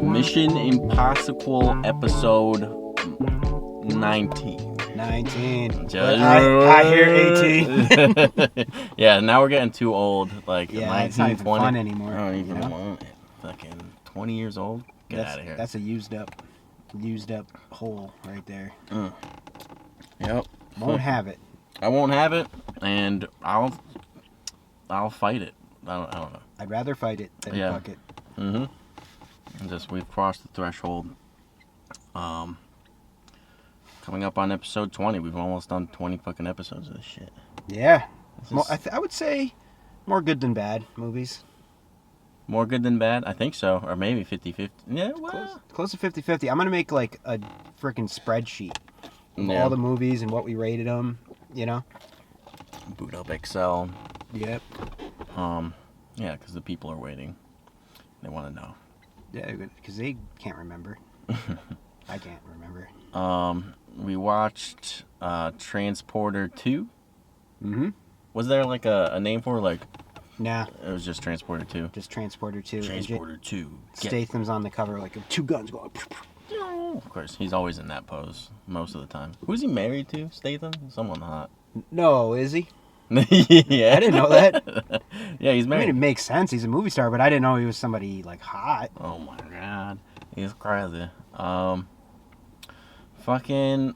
Mission Impossible episode 19. 19. Just... I hear 18. Yeah, now we're getting too old. Like, yeah, 19, it's not even 20. fun anymore. I don't even want it. Fucking 20 years old? Get out of here. That's a used up hole right there. Yep. Won't have it. I won't have it, and I'll fight it. I don't know. I'd rather fight it than fuck it. Mm-hmm. We've crossed the threshold. Coming up on episode 20. We've almost done 20 fucking episodes of this shit. Yeah. I would say more good than bad movies. More good than bad? I think so. Or maybe 50-50. Yeah, well. Close to 50-50. I'm going to make like a freaking spreadsheet of all the movies and what we rated them, you know? Boot up Excel. Yep. Yeah, because the people are waiting. They want to know. Yeah, because they can't remember. I can't remember. We watched Transporter 2. Mm-hmm. Was there like a name for it? Like, nah. It was just Transporter 2. Just Transporter 2. Transporter 2. Statham's on the cover like two guns going. Of course, he's always in that pose most of the time. Who's he married to? Statham? Someone hot. No, is he? Yeah. I didn't know that. Yeah, he's married. I mean, it makes sense. He's a movie star, but I didn't know he was somebody like hot. Oh my god. He's crazy. Fucking...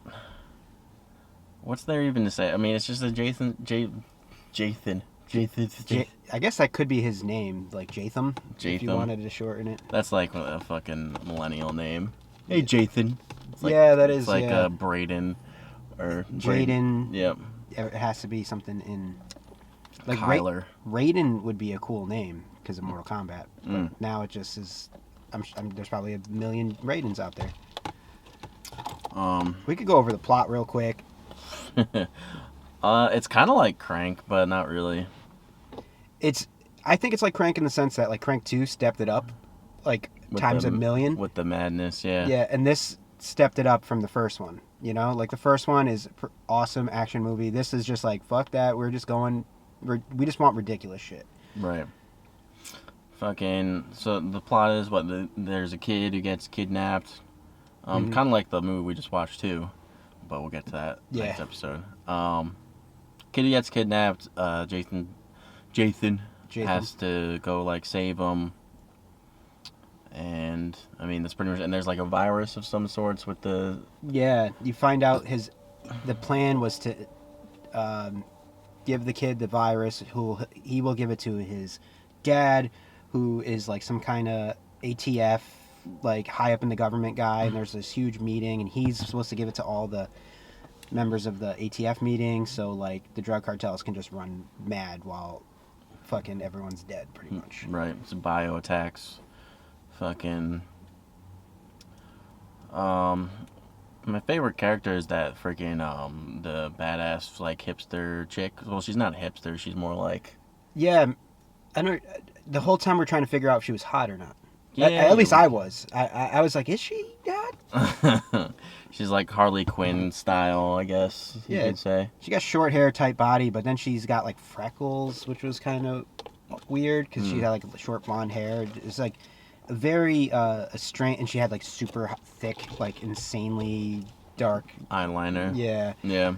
What's there even to say? I mean, it's just a Jason... I guess that could be his name, like Jatham, if you wanted to shorten it. That's like a fucking millennial name. Hey, Jathan. Like, yeah, that is. It's like Braden or Jaden. Yep. It has to be something in. Like Kyler. Raiden would be a cool name because of Mortal Kombat. But now it just is. There's probably a million Raidens out there. We could go over the plot real quick. It's kind of like Crank, but not really. I think it's like Crank in the sense that like Crank 2 stepped it up, like times a million. With the madness, yeah. Yeah, and this stepped it up from the first one. You know, like the first one is awesome action movie. This is just like fuck that. We just want ridiculous shit. Right. Fucking. So the plot is there's a kid who gets kidnapped. Kind of like the movie we just watched too, but we'll get to that next episode. Kid who gets kidnapped. Jason has to go like save him. And I mean that's pretty much. And there's like a virus of some sorts with the. Yeah, you find out the plan was to give the kid the virus. He will give it to his dad, who is like some kind of ATF, like high up in the government guy. And there's this huge meeting, and he's supposed to give it to all the members of the ATF meeting, so like the drug cartels can just run mad while fucking everyone's dead, pretty much. Right. It's bio attacks. Fucking. My favorite character is that freaking the badass like hipster chick. Well, she's not a hipster. She's more like. Yeah, I know. The whole time we're trying to figure out if she was hot or not. Yeah. At least I was. I was like, is she hot? She's like Harley Quinn style, I guess you could say. She got short hair, tight body, but then she's got like freckles, which was kind of weird because she had like short blonde hair. It's like very strange, and she had like super thick, like insanely dark eyeliner. Yeah. Yeah.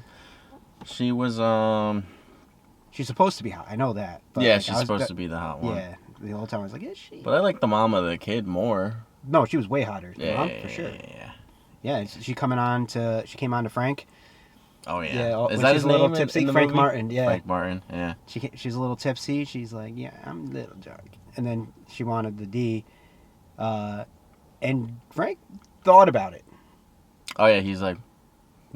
She was She's supposed to be hot. I know that. But yeah, like, she's supposed to be the hot one. Yeah. The whole time I was like, is she? But I like the mom of the kid more. No, she was way hotter. Yeah, mom, for sure. Yeah, she came on to Frank. Oh yeah. Is that his name? A little tipsy. In the Frank movie? Martin. Yeah. Frank Martin. Yeah. She's a little tipsy. She's like, yeah, I'm a little drunk. And then she wanted the D, and Frank thought about it. Oh yeah, he's like,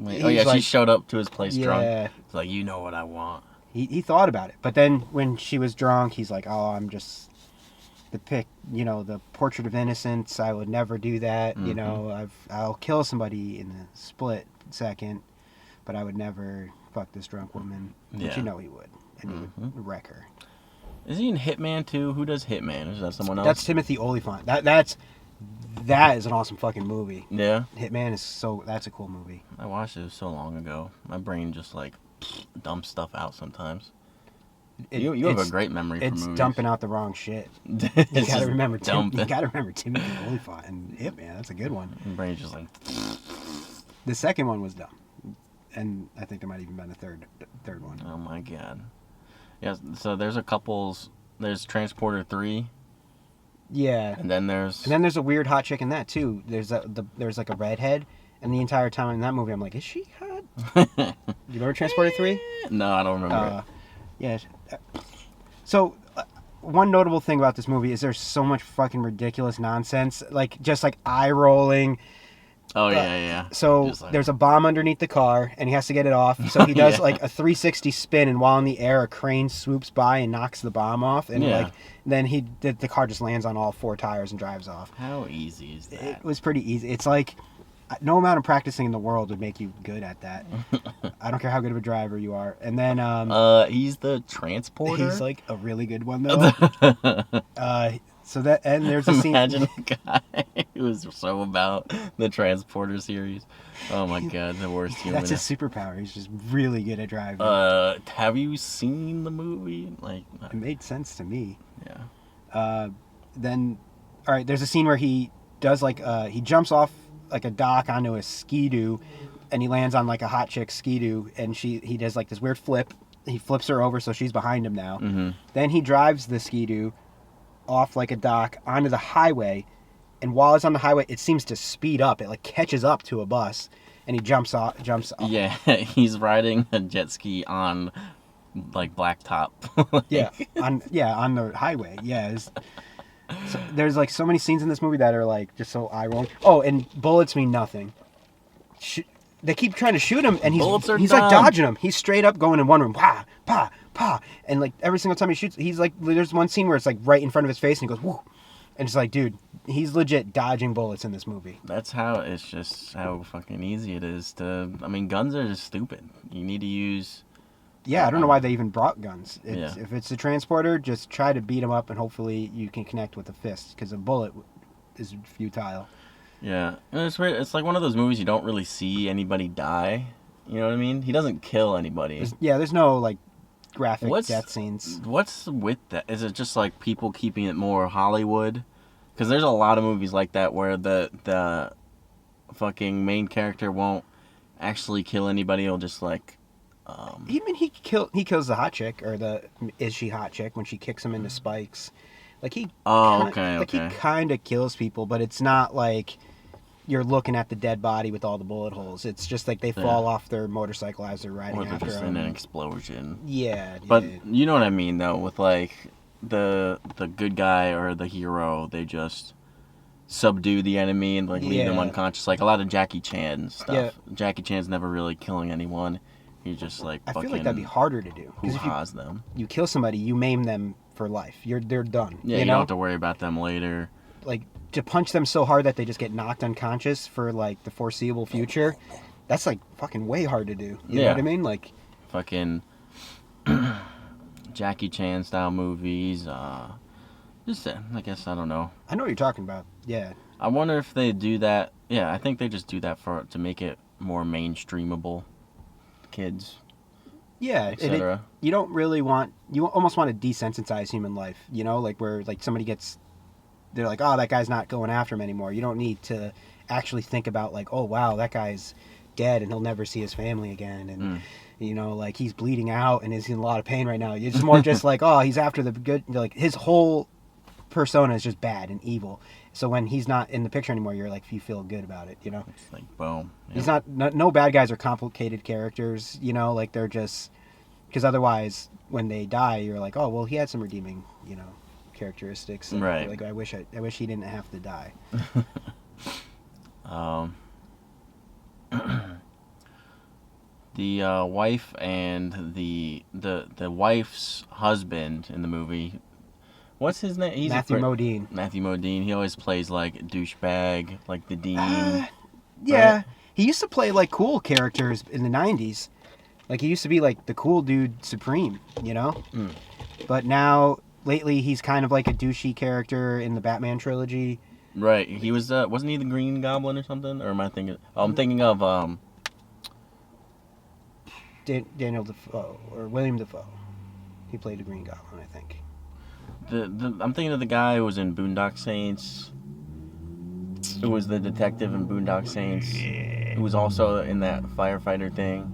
she showed up to his place drunk. It's like, you know what I want. He thought about it, but then when she was drunk, he's like, oh, I'm just the portrait of innocence. I would never do that. You know, I'll kill somebody in a split second, but I would never fuck this drunk woman. But you know he would, and he would wreck her. Is he in Hitman too? Who does Hitman? Is that someone else? That's Timothy Olyphant. That is an awesome fucking movie. Yeah. Hitman is that's a cool movie. I watched it so long ago. My brain just like dumps stuff out sometimes. You have a great memory for movies. It's dumping out the wrong shit. You gotta remember Timothy Olyphant and Hitman. That's a good one. My brain's just like. The second one was dumb, and I think there might even been a third one. Oh my god. Yeah. So there's a couple's. There's Transporter 3. Yeah. And then there's a weird hot chick in that too. There's like a redhead, and the entire time in that movie, I'm like, is she hot? You remember Transporter 3? No, I don't remember. Yeah. So, one notable thing about this movie is there's so much fucking ridiculous nonsense, like just like eye rolling. Oh yeah. So there's a bomb underneath the car, and he has to get it off. So he does like a 360 spin, and while in the air, a crane swoops by and knocks the bomb off, and then the car just lands on all 4 tires and drives off. How easy is that? It was pretty easy. It's like no amount of practicing in the world would make you good at that. I don't care how good of a driver you are. And then he's the transporter. He's like a really good one though. So that, and there's a scene. Imagine a guy who was so about the Transporter series. Oh my god, the worst human. That's his superpower. He's just really good at driving. Have you seen the movie? Like, it made sense to me. Yeah. Then, all right. There's a scene where he does like he jumps off like a dock onto a ski-doo, and he lands on like a hot chick ski-doo, and he does like this weird flip. He flips her over so she's behind him now. Mm-hmm. Then he drives the ski-doo off like a dock onto the highway, and while it's on the highway, it seems to speed up. It like catches up to a bus, and he jumps off. Yeah, he's riding a jet ski on like blacktop. on the highway. Yeah. So there's like so many scenes in this movie that are like just so eye rolling. Oh, and bullets mean nothing. They keep trying to shoot him, and he's like dodging them. He's straight up going in one room, pa pa pa, and like every single time he shoots, he's like, there's one scene where it's like right in front of his face, and he goes whoo, and it's like, dude, he's legit dodging bullets in this movie. That's it's just how fucking easy it is to. I mean, guns are just stupid. You need to use. Yeah, I don't know why they even brought guns. If it's a transporter, just try to beat him up, and hopefully you can connect with a fist, because a bullet is futile. Yeah, and it's weird. It's like one of those movies you don't really see anybody die. You know what I mean? He doesn't kill anybody. There's no like graphic death scenes. What's with that? Is it just like people keeping it more Hollywood? Because there's a lot of movies like that where the fucking main character won't actually kill anybody. He'll just like. Even he kills the hot chick, or is she hot chick when she kicks him into spikes. Like he. He kind of kills people, but it's not like you're looking at the dead body with all the bullet holes. It's just like they fall off their motorcycle as they're riding after him. Or they're just in an explosion. Yeah. But you know what I mean, though, with like the good guy or the hero, they just subdue the enemy and like leave them unconscious. Like a lot of Jackie Chan stuff. Yeah. Jackie Chan's never really killing anyone. He's just like I feel like that'd be harder to do. Hoo-ha's them. You kill somebody, you maim them for life. They're done. Yeah, you don't have to worry about them later. Like to punch them so hard that they just get knocked unconscious for like the foreseeable future. That's like fucking way hard to do. You know what I mean? Like fucking Jackie Chan style movies. Just I guess I don't know. I know what you're talking about. Yeah. I wonder if they do that. Yeah, I think they just do that to make it more mainstreamable. Kids. Yeah, you don't really want. You almost want to desensitize human life. You know, like where like somebody gets, they're like, oh, that guy's not going after him anymore. You don't need to actually think about like, oh wow, that guy's dead and he'll never see his family again, and you know, like he's bleeding out and is in a lot of pain right now. It's more just like, oh, he's after the good. Like his whole persona is just bad and evil. So when he's not in the picture anymore, you're like, you feel good about it, you know? It's like, boom. Yeah. He's no bad guys are complicated characters, you know? Like, they're just... Because otherwise, when they die, you're like, oh, well, he had some redeeming, you know, characteristics. And right. Like, I wish he didn't have to die. The wife and the wife's husband in the movie... What's his name? He's Matthew Modine. Matthew Modine. He always plays like a douchebag, like the dean. Yeah. Right? He used to play like cool characters in the 90s. Like he used to be like the cool dude supreme, you know? But now, lately, he's kind of like a douchey character in the Batman trilogy. Right. He was, wasn't he the Green Goblin or something? Or am I thinking... Oh, I'm thinking of, Daniel Defoe, or William Defoe. He played the Green Goblin, I think. I'm thinking of the guy who was in Boondock Saints. Who was the detective in Boondock Saints? Who was also in that firefighter thing?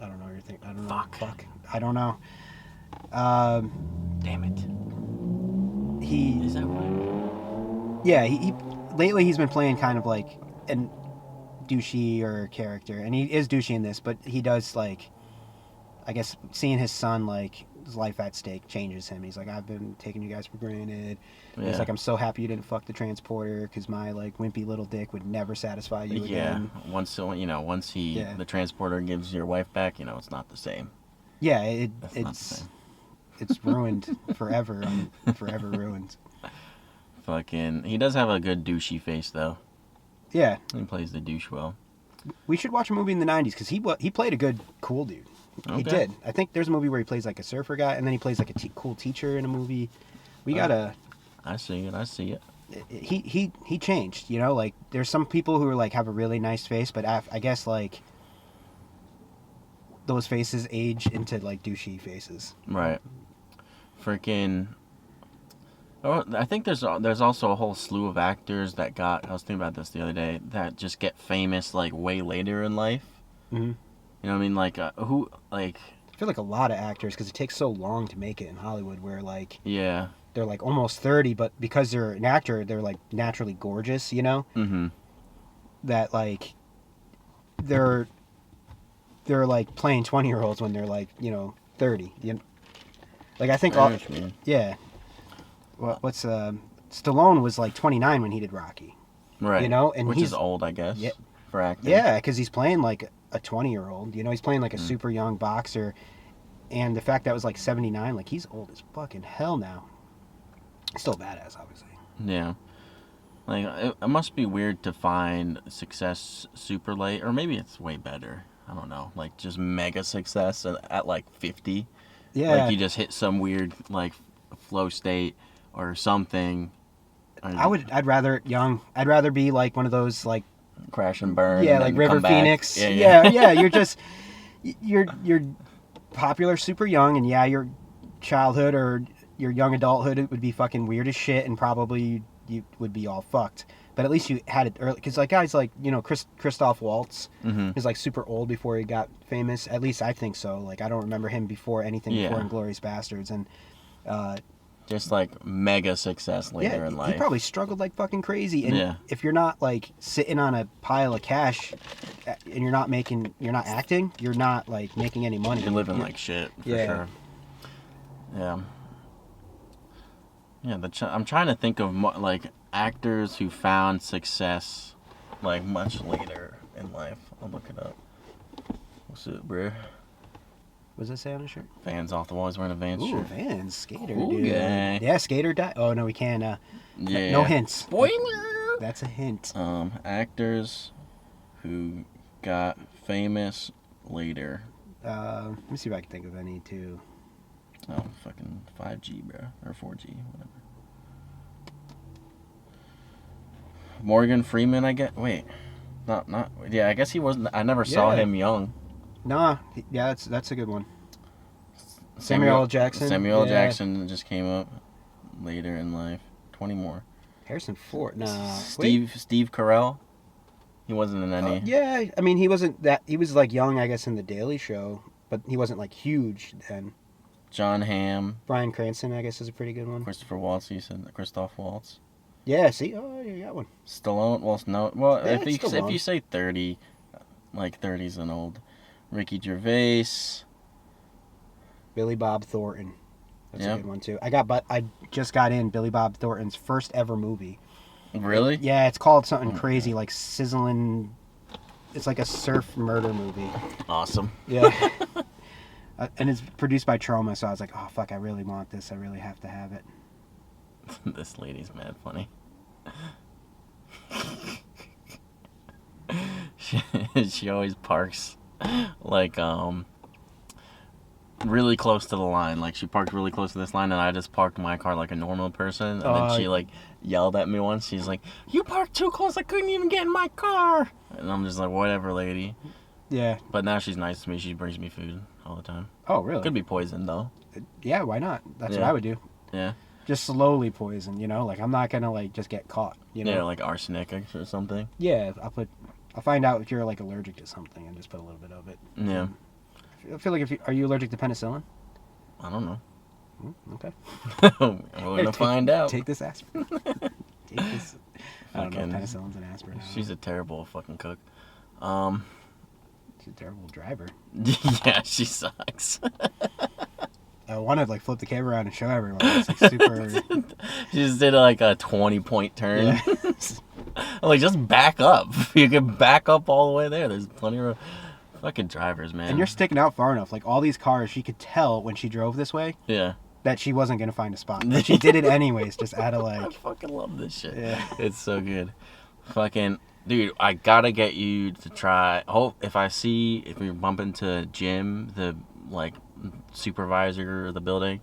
I don't know what you're thinking. I don't know. Fuck. I don't know. Damn it. Is that right? Yeah, he lately he's been playing kind of like an douchey character, and he is douchey in this, but he does like, I guess seeing his son like his life at stake changes him. He's like, I've been taking you guys for granted. Yeah. He's like, I'm so happy you didn't fuck the transporter because my like wimpy little dick would never satisfy you again. Yeah, once the transporter gives your wife back, it's not the same. Yeah, it's ruined forever. Forever ruined. Fucking, he does have a good douchey face though. Yeah, he plays the douche well. We should watch a movie in the '90s because he played a good cool dude. Okay. He did. I think there's a movie where he plays like a surfer guy, and then he plays like a cool teacher in a movie. We gotta. I see it. He changed. Like there's some people who are like have a really nice face, but I guess like those faces age into like douchey faces. Right. Freaking. Oh, I think there's also a whole slew of actors that I was thinking about this the other day, that just get famous like way later in life. Mm-hmm. You know what I mean? Like who like. I feel like a lot of actors, because it takes so long to make it in Hollywood, where like. Yeah. They're like almost 30, but because they're an actor, they're like naturally gorgeous. Mm-hmm. That like. They're like playing 20-year-olds when they're like 30. Like I think yeah. What's Stallone was like 29 when he did Rocky. Right. And which is old, I guess. Yeah, for acting. Yeah, because he's playing like a 20-year-old. He's playing like a super young boxer, and the fact that was like 79, like he's old as fucking hell now. Still badass, obviously. Yeah. Like it must be weird to find success super late, or maybe it's way better. I don't know. Like just mega success at like 50. Yeah. Like you just hit some weird like flow state or something. I'd rather it young. I'd rather be like one of those like crash and burn. Yeah, like River Phoenix. Yeah. You're popular super young, and your childhood or your young adulthood, it would be fucking weird as shit, and probably you would be all fucked. But at least you had it early, because like guys like Christoph Waltz is like super old before he got famous. At least I think so. Like I don't remember him before anything before Inglourious Bastards, and just like mega success later in life. He probably struggled like fucking crazy. And if you're not like sitting on a pile of cash, and you're not acting, you're not like making any money. You're living like shit for sure. Yeah. Yeah, I'm trying to think of like actors who found success like much later in life. I'll look it up. What's it, bro? What does it say on his shirt? Vans off the wall. He's wearing a Vans shirt. Ooh, Vans. Skater, cool dude. Guy. Yeah, skater died. Oh, no, we can't. No hints. Spoiler! That's a hint. Actors who got famous later. Let me see if I can think of any, too. Oh, fucking 5G, bro. Or 4G, whatever. Morgan Freeman, I guess. Wait. Not. Yeah, I guess he wasn't. I never saw him young. Nah. Yeah, that's a good one. Samuel L. Jackson. Samuel L. Jackson just came up later in life. 20 more. Harrison Ford. Nah. Steve Carell. He wasn't in any. Yeah, I mean, he wasn't that. He was like young, I guess, in The Daily Show, but he wasn't like huge then. John Hamm. Bryan Cranston, I guess, is a pretty good one. Christopher Waltz. You said Christoph Waltz. Yeah. See, you got one. Stallone. Well, no. Well, yeah, if you say 30, like 30's an old. Ricky Gervais. Billy Bob Thornton. That's a good one too. I just got in Billy Bob Thornton's first ever movie. Really? Yeah, it's called something crazy like Sizzling. It's like a surf murder movie. Awesome. Yeah. And it's produced by Troma, so I was like, oh fuck, I really want this. I really have to have it. This lady's mad funny. She always parks like really close to the line. Like she parked really close to this line, and I just parked my car like a normal person. And then she like yelled at me once. She's like, "You parked too close. I couldn't even get in my car." And I'm just like, "Whatever, lady." Yeah. But now she's nice to me. She brings me food all the time. Oh, really? Could be poison though. Yeah, why not? That's what I would do. Yeah. Just slowly poison, you know? Like, I'm not gonna, like, just get caught, you know? Yeah, like arsenic or something. Yeah, I'll find out if you're, like, allergic to something and just put a little bit of it. Yeah. I feel like are you allergic to penicillin? I don't know. Okay. We're gonna find out. Take this aspirin. Take this. I don't know if penicillin's an aspirin. She's a terrible fucking cook. She's a terrible driver. Yeah, she sucks. I wanted to, like, flip the camera around and show everyone. It's, like, super... She just did, like, a 20-point turn. Yeah. I'm like, just back up. You can back up all the way there. There's plenty of fucking drivers, man. And you're sticking out far enough. Like, all these cars, she could tell when she drove this way. Yeah. That she wasn't going to find a spot. But she did it anyways, just out of, like... I fucking love this shit. Yeah. It's so good. Fucking... Dude, I gotta get you to try... if we bump into Jim, the, like, supervisor of the building,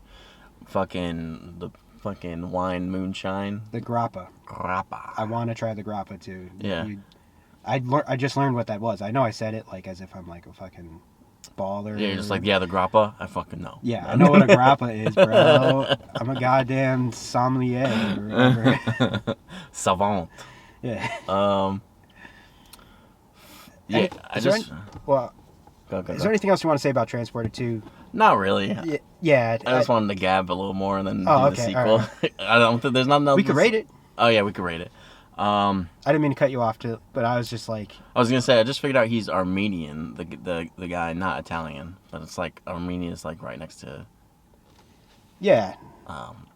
the fucking wine moonshine. The grappa. Grappa. I want to try the grappa, too. Yeah. I just learned what that was. I know I said it, like, as if I'm, like, a fucking baller. Yeah, you're just like, the grappa? I fucking know. Yeah, I know what a grappa is, bro. I'm a goddamn sommelier or whatever. Savant. Yeah. Yeah, is there anything else you want to say about Transporter 2? Not really. Yeah. I just wanted to gab a little more and then do the okay, sequel. right. I don't think there's nothing else. We could rate it. Oh yeah, we could rate it. I didn't mean to cut you off, but I was just like... I was gonna say I just figured out he's Armenian, the guy, not Italian, but it's like Armenia is like right next to. Yeah.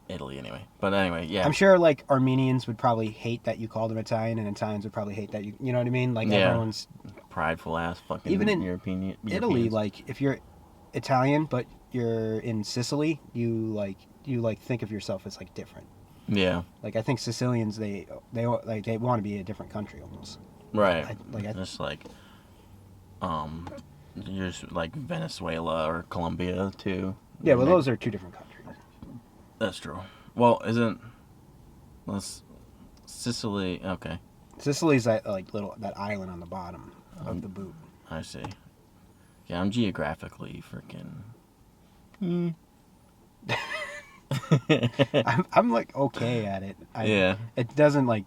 Italy anyway. But anyway, yeah. I'm sure like Armenians would probably hate that you called them Italian, and Italians would probably hate that you know what I mean? Like everyone's prideful ass fucking even in Italy, Europeans. Like if you're Italian but you're in Sicily, you think of yourself as like different. Yeah. Like I think Sicilians they want to be a different country almost. Right. Just like you're just like Venezuela or Colombia too. Yeah, well those are two different countries. That's true. Well, Sicily? Okay. Sicily's that that island on the bottom of the boot. I see. Yeah, I'm geographically freaking. I'm like okay at it. Yeah. It doesn't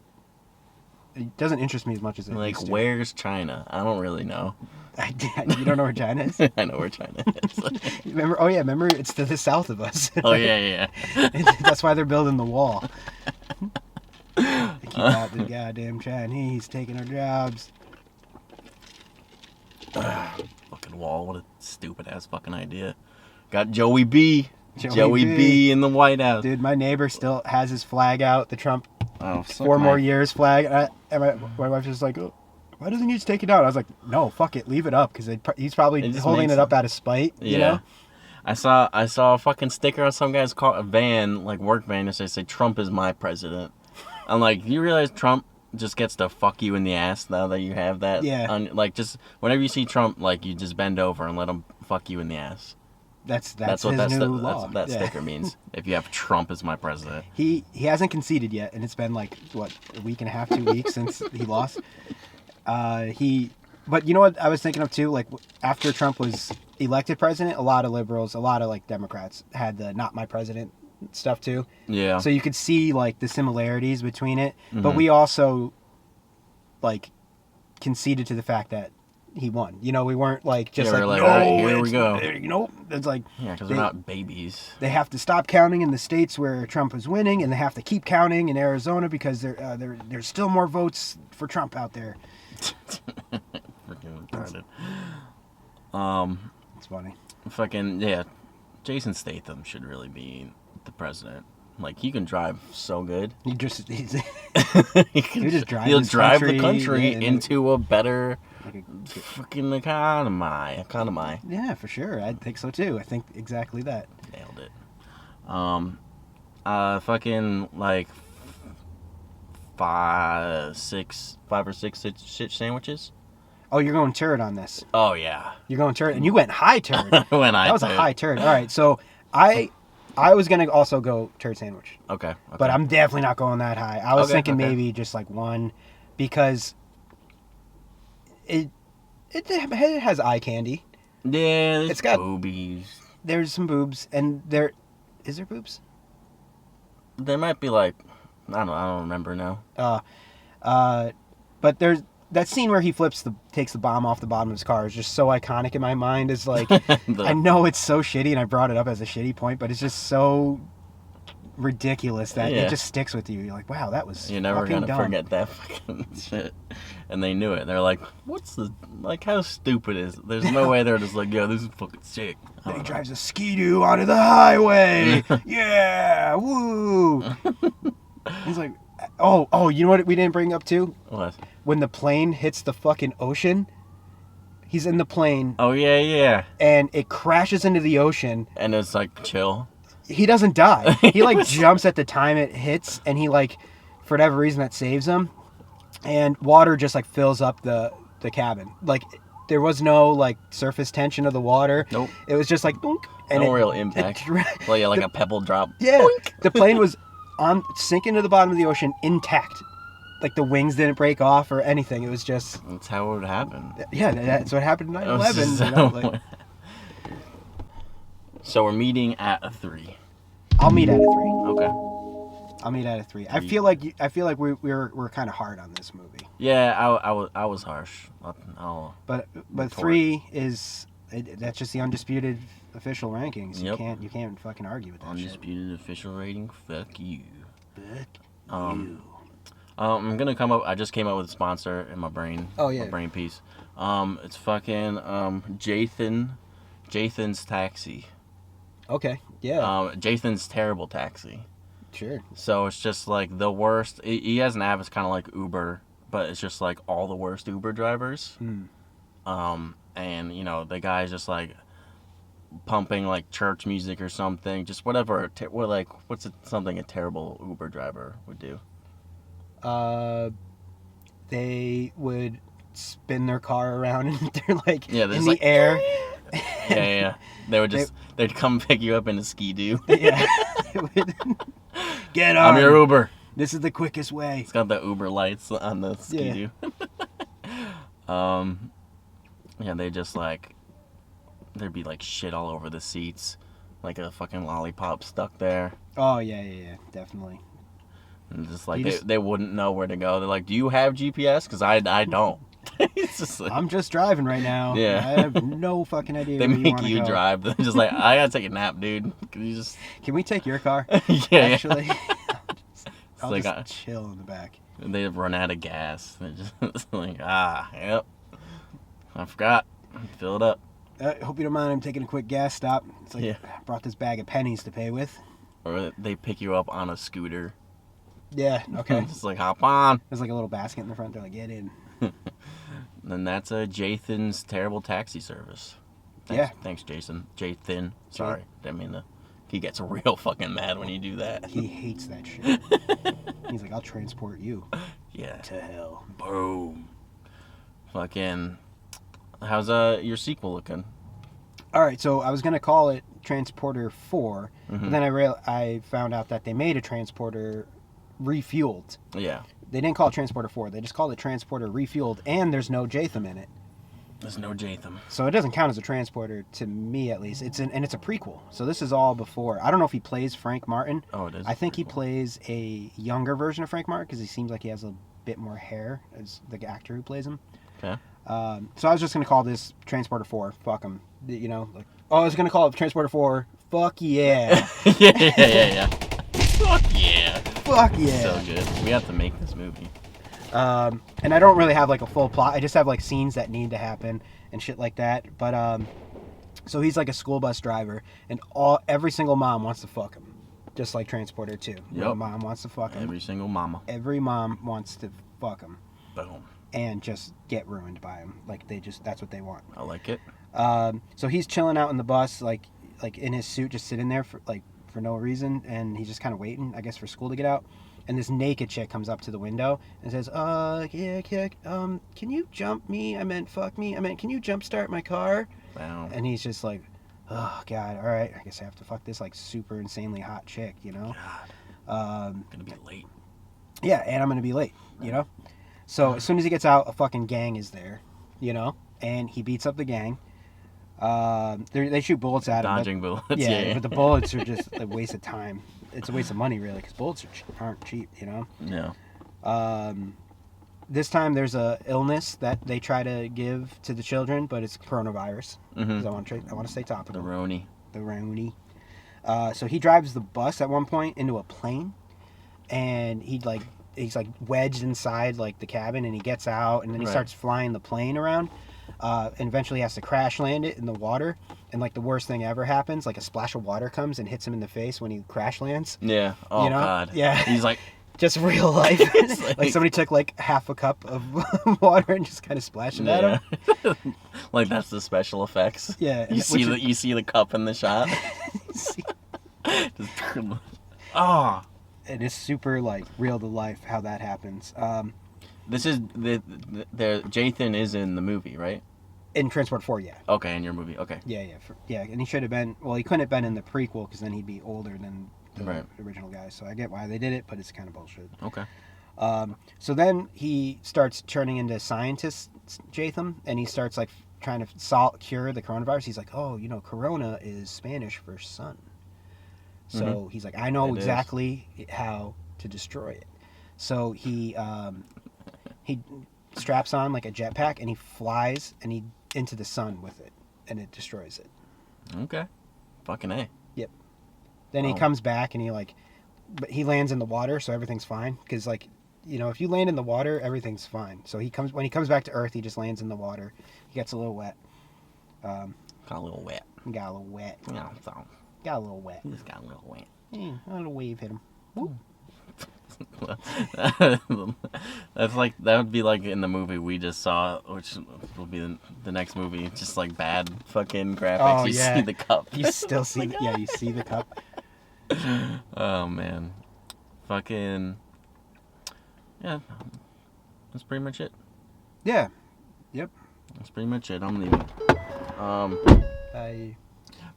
interest me as much as it like used to. Where's China? I don't really know. You don't know where China is? I know where China is. Remember? Oh yeah, remember it's to the south of us. Oh yeah. That's why they're building the wall. They keep out the goddamn Chinese taking our jobs. Fucking wall! What a stupid ass fucking idea. Got Joey B in the White House. Dude, my neighbor still has his flag out. The Trump 4 more years flag. And my wife was like, oh, why doesn't he just take it down? I was like, no, fuck it, leave it up because he's probably holding it up out of spite. Yeah. You know? I saw a fucking sticker on some guy's car, a van, like work van, that say Trump is my president. I'm like, you realize Trump just gets to fuck you in the ass now that you have that? Yeah. Like just whenever you see Trump, like you just bend over and let him fuck you in the ass. That's what his new law. That's what that sticker means. If you have Trump as my president. He hasn't conceded yet, and it's been like what, a week and a half, 2 weeks since he lost. But you know what I was thinking of too? Like after Trump was elected president, a lot of liberals, a lot of like Democrats had the "not my president" stuff too. Yeah. So you could see like the similarities between it, Mm-hmm. but we also like conceded to the fact that he won. You know, we weren't like just we're no, all right, here we go. You know, it's like because they're not babies. They have to stop counting in the states where Trump is winning, and they have to keep counting in Arizona because there's still more votes for Trump out there. Freaking retarded. It's funny. Fucking yeah, Jason Statham should really be the president. Like he can drive so good. He'll just drive. He'll this drive country, the country yeah, into a better fucking economy. Yeah, for sure. I think so too. I think exactly that. Nailed it. Fucking like 5 or 6 shit sandwiches. Oh, you're going turd on this. Oh yeah. You're going turd, and you went high turd. That was a high turd. All right, so I was gonna also go turd sandwich. Okay. But I'm definitely not going that high. I was thinking okay. maybe just like 1, because it It has eye candy. Yeah, it's got boobies. There's some boobs, and is there boobs? There might be like, I don't remember now. But there's that scene where he takes the bomb off the bottom of his car is just so iconic in my mind. It's like, I know it's so shitty, and I brought it up as a shitty point, but it's just so ridiculous that it just sticks with you. You're like, wow, that was You're never gonna dumb. forget that fucking shit. And they knew it. They're like, how stupid is it? There's no way they're just like, yo, this is fucking sick. Then he drives a Ski-Doo onto the highway. Yeah, woo. He's like, oh, you know what we didn't bring up too? What? When the plane hits the fucking ocean, he's in the plane. Oh, yeah. And it crashes into the ocean. And it's like, chill. He doesn't die. He like jumps at the time it hits, and he like, for whatever reason, that saves him. And water just like fills up the cabin. Like there was no like surface tension of the water. Nope. It was just like boink, and no real impact. Like a pebble drop. Yeah. Boink. The plane was sinking to the bottom of the ocean intact. Like the wings didn't break off or anything. It was just. That's how it would happen. Yeah, that's what happened in 9/11. So we're meeting at a 3. I'll meet at a 3. Okay. I'll meet at a 3. I feel like we're kind of hard on this movie. Yeah, I was harsh. But 3 is that's just the undisputed official rankings. Yep. You can't fucking argue with that. Undisputed official rating. Fuck you. Fuck you. I'm gonna come up. I just came up with a sponsor in my brain. Oh yeah. My brain piece. It's fucking Jathan's Taxi. Okay. Yeah. Jathan's Terrible Taxi. Sure. So it's just like the worst. He has an app. It's kind of like Uber, but it's just like all the worst Uber drivers. And the guy's just like pumping like church music or something. Just whatever. Something a terrible Uber driver would do. They would spin their car around and they're like in the like, air. Yeah. They'd come pick you up in a Ski-Doo. Yeah. Get on. I'm your Uber. This is the quickest way. It's got the Uber lights on the Ski-Doo. Yeah, they just like, there'd be like shit all over the seats, like a fucking lollipop stuck there. Oh yeah, definitely. And just like they wouldn't know where to go. They're like, "Do you have GPS? Because I don't." It's just like, I'm just driving right now. Yeah. I have no fucking idea. They where make you go. drive. They're just like, I gotta take a nap, dude. Can we take your car? Yeah. Actually, I'll like, just chill in the back. They run out of gas. They're just like, yep. I forgot. Fill it up. Hope you don't mind. I'm taking a quick gas stop. It's like, I brought this bag of pennies to pay with. Or they pick you up on a scooter. Yeah. Okay. Just like, hop on. There's like a little basket in the front. They're like, get in. And that's Jathan's Terrible Taxi Service. Thanks, Jason. Jathan. Sorry. Didn't mean to. He gets real fucking mad when you do that. He hates that shit. He's like, I'll transport you. Yeah. To hell. Boom. Fucking. How's your sequel looking? All right, so I was gonna call it Transporter 4, but then I found out that they made a Transporter refueled. Yeah. They didn't call it Transporter 4. They just called it Transporter refueled, and there's no Jatham in it. There's no Jatham. So it doesn't count as a transporter to me, at least. It's a prequel. So this is all before. I don't know if he plays Frank Martin. Oh, it is. I think he plays a younger version of Frank Martin because he seems like he has a bit more hair as the actor who plays him. Okay. So I was just gonna call this Transporter 4. Fuck him. I was gonna call it Transporter 4. Fuck yeah. yeah. Fuck yeah. Fuck yeah. So good. We have to make this movie. And I don't really have like a full plot. I just have like scenes that need to happen and shit like that. But so he's like a school bus driver, and every single mom wants to fuck him, just like Transporter 2. Yep. Mom wants to fuck him. Every single mama. Every mom wants to fuck him. Boom. And just get ruined by him. Like that's what they want. I like it. So he's chilling out in the bus, like in his suit, just sitting there for no reason, and he's just kind of waiting, I guess, for school to get out. And this naked chick comes up to the window and says, can you jump me? I meant fuck me. I meant, can you jumpstart my car? Wow. And he's just like, oh God, all right, I guess I have to fuck this like super insanely hot chick, God. I'm gonna be late. Yeah, and I'm gonna be late, So as soon as he gets out, a fucking gang is there, and he beats up the gang. They shoot bullets at him. Dodging bullets. Yeah, but the bullets are just a waste of time. It's a waste of money, really, because bullets aren't cheap, you know? Yeah. This time there's a illness that they try to give to the children, but it's coronavirus. Mm-hmm. I want to stay topical. The Roni. The Roni. So he drives the bus at one point into a plane, and he's like wedged inside like the cabin, and he gets out, and then he starts flying the plane around, and eventually has to crash land it in the water. And like the worst thing ever happens, like a splash of water comes and hits him in the face when he crash lands. Yeah. Oh, you know? God. Yeah. He's like. Just real life. like somebody took like half a cup of water and just kind of splashed it at him. Like that's the special effects. Yeah. You see the cup in the shot. It is super like real to life how that happens. This is the Jathan is in the movie, right? In Transport 4, yeah. Okay, in your movie. Okay. Yeah, and he should have been. Well, he couldn't have been in the prequel because then he'd be older than the original guy. So I get why they did it, but it's kind of bullshit. Okay. So then he starts turning into scientist Jatham, and he starts like trying to cure the coronavirus. He's like, oh, you know, corona is Spanish for sun. So he's like, I know exactly how to destroy it. So he straps on like a jetpack and he flies into the sun with it, and it destroys it. Okay. Fucking A. Yep. Then he comes back and but he lands in the water, so everything's fine. Because like, you know, if you land in the water, everything's fine. So when he comes back to Earth, he just lands in the water. He gets a little wet. Got a little wet. Got a little wet. Yeah, so. Got a little wet. He just got a little wet. A little wave hit him. Woo. That would be like in the movie we just saw, which will be the next movie. Just like bad fucking graphics. Oh, you see the cup. You still see you see the cup. Oh man, fucking yeah. That's pretty much it. Yeah. Yep. That's pretty much it. I'm leaving.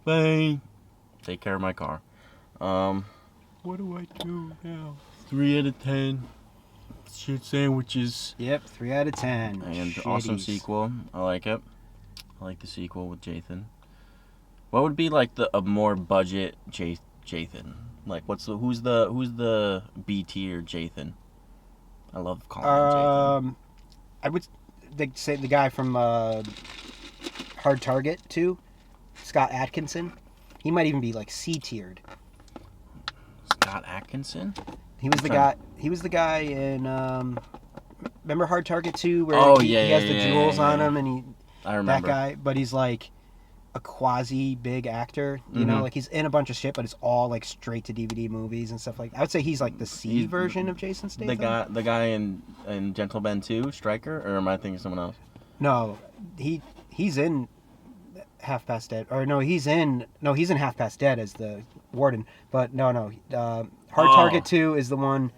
Bye. Take care of my car. What do I do now? 3 out of 10. Shit sandwiches. Yep, 3 out of 10. And Shitties. awesome sequel. I like it. I like the sequel with Jathan. What would be like a more budget Jathan? Like who's the B tier Jathan? I love calling him Jathan. I would say the guy from Hard Target too, Scott Adkinson. He might even be like C tiered. Scott Adkinson? He was the guy. He was the guy in. Remember Hard Target 2, where he has the jewels on him, and I remember that guy. But he's like a quasi big actor. You know, like he's in a bunch of shit, but it's all like straight to DVD movies and stuff like that. I would say he's like the C version of Jason Statham. The guy in Gentleman 2, Stryker, or am I thinking someone else? No, he's in Half Past Dead, or no, he's in Half Past Dead as the warden. But no. Hard Target 2 is the one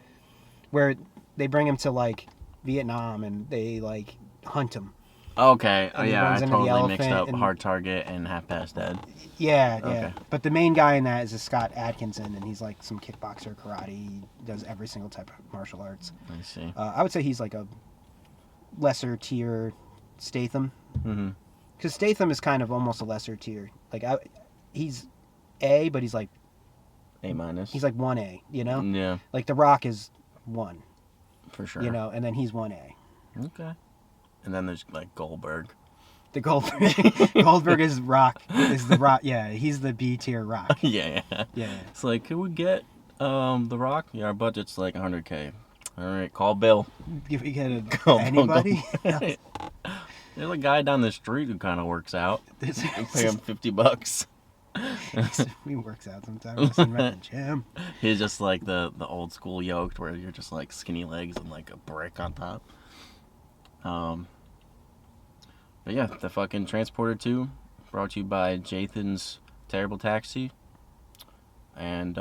where they bring him to like Vietnam and they like hunt him. Okay. Oh yeah, I totally mixed up Hard Target and Half Past Dead. Yeah. Okay. But the main guy in that is Scott Adkinson, and he's like some kickboxer, karate. He does every single type of martial arts. I see. I would say he's like a lesser tier Statham. Mm-hmm. Because Statham is kind of almost a lesser tier. Like he's A, but he's like A minus. He's like 1A, you know? Yeah. Like The Rock is 1. For sure. You know, and then he's 1A. Okay. And then there's like Goldberg. The Goldberg is Rock. Is the Rock? Yeah, he's the B tier Rock. Yeah. It's like, could we get The Rock? Yeah, our budget's like $100K. All right, call Bill. If we get anybody. There's a guy down the street who kind of works out. You pay him $50. He works out sometimes. Listen, at the gym. He's just like the old school yoked where you're just like skinny legs and like a brick on top. But yeah, the fucking Transporter 2 brought to you by Jathan's Terrible Taxi. And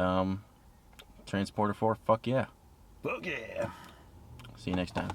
Transporter 4, fuck yeah. Fuck yeah. See you next time.